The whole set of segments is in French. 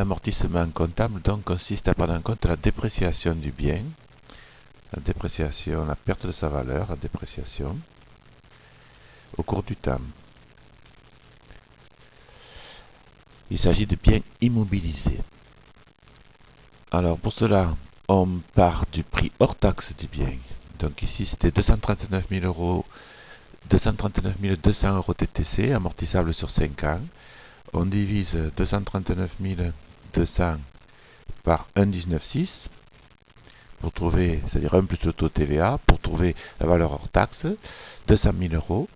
L'amortissement comptable donc consiste à prendre en compte la dépréciation du bien, la perte de sa valeur, la dépréciation, au cours du temps. Il s'agit de biens immobilisés. Alors pour cela, on part du prix hors taxe du bien. Donc ici c'était 239 200 euros TTC, amortissable sur 5 ans. On divise 239 200 par 1,196 pour trouver, c'est-à-dire 1 plus le taux TVA, pour trouver la valeur hors taxe, 200 000 euros.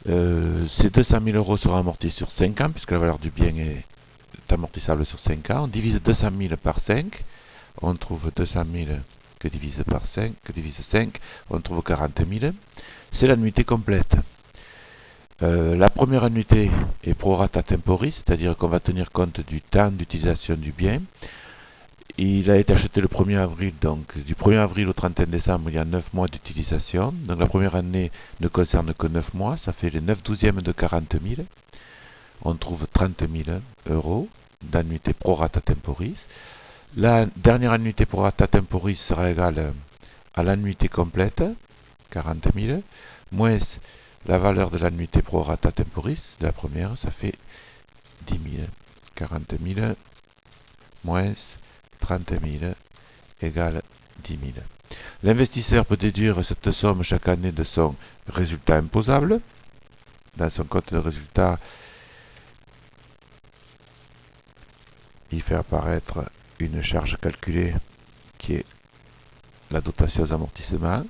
Ces 200 000 euros seront amortis sur 5 ans, puisque la valeur du bien est amortissable sur 5 ans. On divise 200 000 par 5, on trouve 200 000 que divise par 5, que divise 5, on trouve 40 000. C'est l'annuité complète. La première annuité est pro rata temporis, c'est-à-dire qu'on va tenir compte du temps d'utilisation du bien. Il a été acheté le 1er avril, donc du 1er avril au 31 décembre, il y a 9 mois d'utilisation. Donc la première année ne concerne que 9 mois, ça fait les 9 douzièmes de 40 000. On trouve 30 000 euros d'annuité pro rata temporis. La dernière annuité pro rata temporis sera égale à l'annuité complète, 40 000, moins la valeur de l'annuité pro rata temporis de la première, ça fait 10 000. 40 000 moins 30 000 égale 10 000. L'investisseur peut déduire cette somme chaque année de son résultat imposable. Dans son compte de résultat, il fait apparaître une charge calculée qui est la dotation aux amortissements.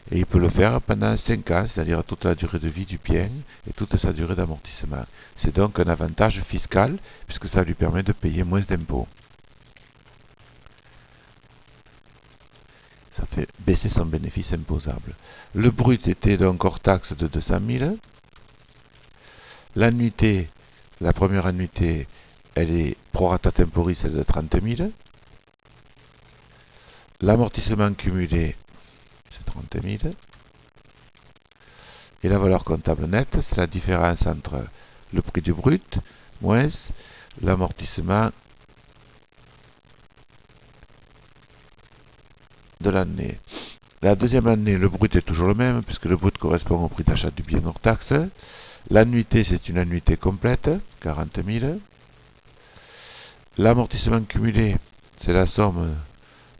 Et il peut le faire pendant 5 ans, c'est-à-dire toute la durée de vie du bien et toute sa durée d'amortissement. C'est donc un avantage fiscal, puisque ça lui permet de payer moins d'impôts. Ça fait baisser son bénéfice imposable. Le brut était donc hors taxe de 200 000. L'annuité, la première annuité, elle est pro rata temporis, elle est de 30 000. L'amortissement cumulé, c'est 30 000. Et la valeur comptable nette, c'est la différence entre le prix du brut moins l'amortissement de l'année. La deuxième année, le brut est toujours le même, puisque le brut correspond au prix d'achat du bien hors taxe. L'annuité, c'est une annuité complète, 40 000. L'amortissement cumulé, c'est la somme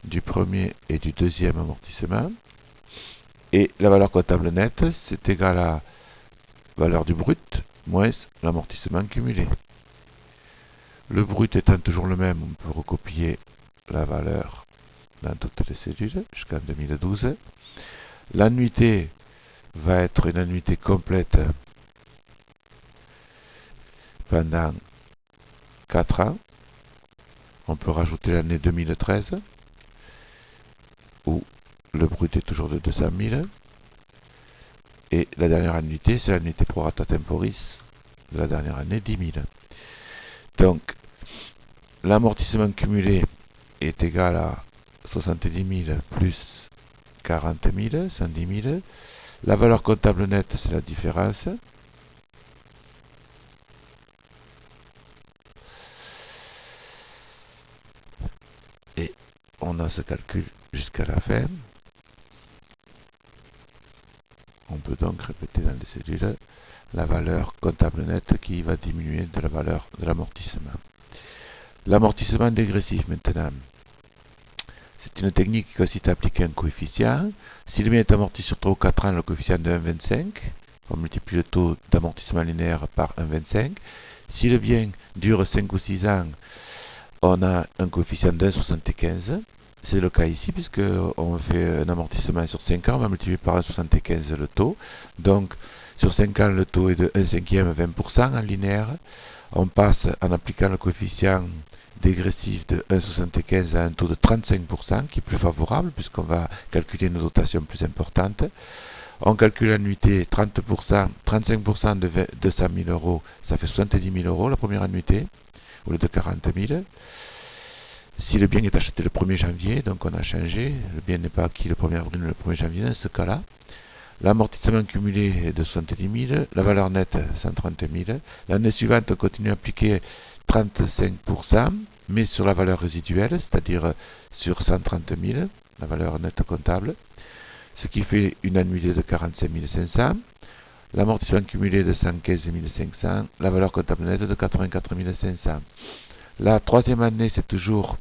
du premier et du deuxième amortissement. Et la valeur comptable nette, c'est égal à la valeur du brut moins l'amortissement cumulé. Le brut étant toujours le même, on peut recopier la valeur dans toutes les cellules jusqu'en 2012. L'annuité va être une annuité complète pendant 4 ans. On peut rajouter l'année 2013 où le brut est toujours de 200 000. Et la dernière annuité, c'est l'annuité pro rata temporis de la dernière année, 10 000. Donc, l'amortissement cumulé est égal à 70 000 plus 40 000, 110 000. La valeur comptable nette, c'est la différence. Et on a ce calcul jusqu'à la fin. On peut donc répéter dans les cellules la valeur comptable nette qui va diminuer de la valeur de l'amortissement. L'amortissement dégressif maintenant. C'est une technique qui consiste à appliquer un coefficient. Si le bien est amorti sur 3 ou 4 ans, le coefficient de 1,25, on multiplie le taux d'amortissement linéaire par 1,25. Si le bien dure 5 ou 6 ans, on a un coefficient de 1,75. C'est le cas ici, puisqu'on fait un amortissement sur 5 ans, on va multiplier par 1,75 le taux. Donc, sur 5 ans, le taux est de 1 cinquième, 20% en linéaire. On passe, en appliquant le coefficient dégressif de 1,75 à un taux de 35%, qui est plus favorable, puisqu'on va calculer une dotation plus importante. On calcule l'annuité 30%, 35% de 200 000 euros, ça fait 70 000 euros la première annuité, au lieu de 40 000. Si le bien est acheté le 1er janvier, donc on a changé, le bien n'est pas acquis le 1er avril mais le 1er janvier dans ce cas-là. L'amortissement cumulé est de 70 000, la valeur nette 130 000. L'année suivante, on continue à appliquer 35%, mais sur la valeur résiduelle, c'est-à-dire sur 130 000, la valeur nette comptable, ce qui fait une annuité de 45 500, l'amortissement cumulé de 115 500, la valeur comptable nette de 84 500. La troisième année, c'est toujours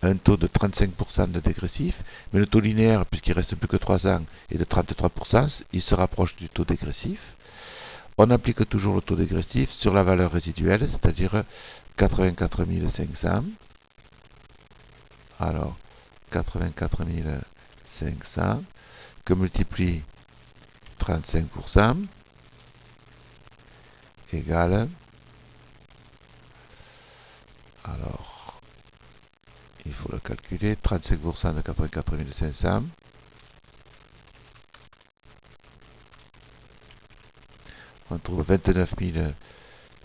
un taux de 35% de dégressif, mais le taux linéaire, puisqu'il reste plus que 3 ans, est de 33%, il se rapproche du taux dégressif. On applique toujours le taux dégressif sur la valeur résiduelle, c'est-à-dire 84 500. Alors, 84 500 que multiplie 35% égale, alors, il faut le calculer, 35% de 84 500, on trouve 29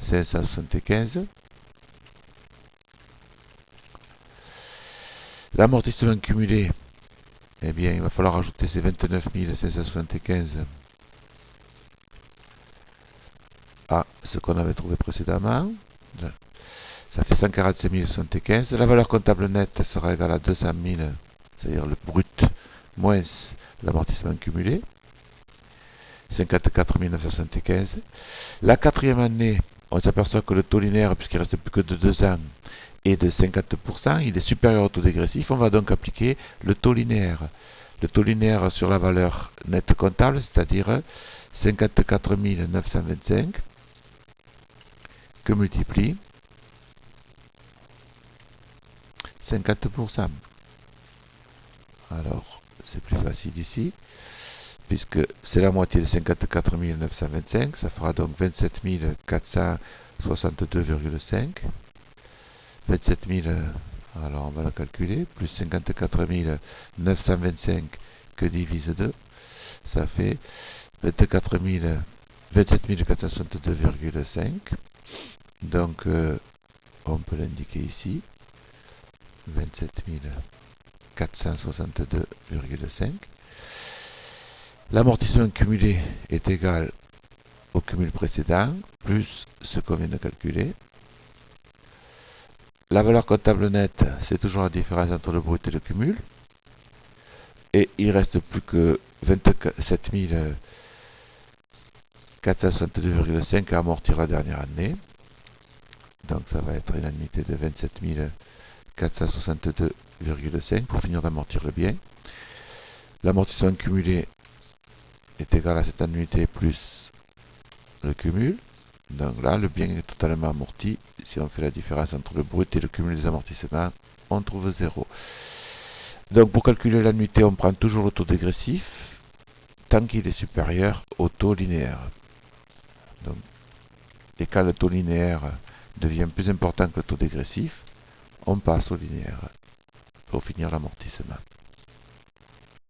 575. L'amortissement cumulé, eh bien, il va falloir ajouter ces 29 575 à ce qu'on avait trouvé précédemment. Ça fait 145 075. La valeur comptable nette sera égale à 200 000, c'est-à-dire le brut moins l'amortissement cumulé. 54 975. La quatrième année, on s'aperçoit que le taux linéaire, puisqu'il ne reste plus que de 2 ans, est de 50%, il est supérieur au taux dégressif. On va donc appliquer le taux linéaire. Le taux linéaire sur la valeur nette comptable, c'est-à-dire 54 925, que multiplie 50%. Alors, c'est plus facile ici, puisque c'est la moitié de 54 925, ça fera donc 27 462,5. 27 000, alors on va le calculer, plus 54 925 que divise 2, ça fait 27 462,5. Donc, on peut l'indiquer ici, 27 462,5. L'amortissement cumulé est égal au cumul précédent, plus ce qu'on vient de calculer. La valeur comptable nette, c'est toujours la différence entre le brut et le cumul. Et il reste plus que 27 462,5 à amortir la dernière année. Donc ça va être une annuité de 27 462,5 pour finir d'amortir le bien. L'amortissement cumulé est égal à cette annuité plus le cumul. Donc là, le bien est totalement amorti. Si on fait la différence entre le brut et le cumul des amortissements, on trouve 0. Donc pour calculer l'annuité, on prend toujours le taux dégressif tant qu'il est supérieur au taux linéaire. Donc, et quand le taux linéaire devient plus important que le taux dégressif, on passe au linéaire pour finir l'amortissement.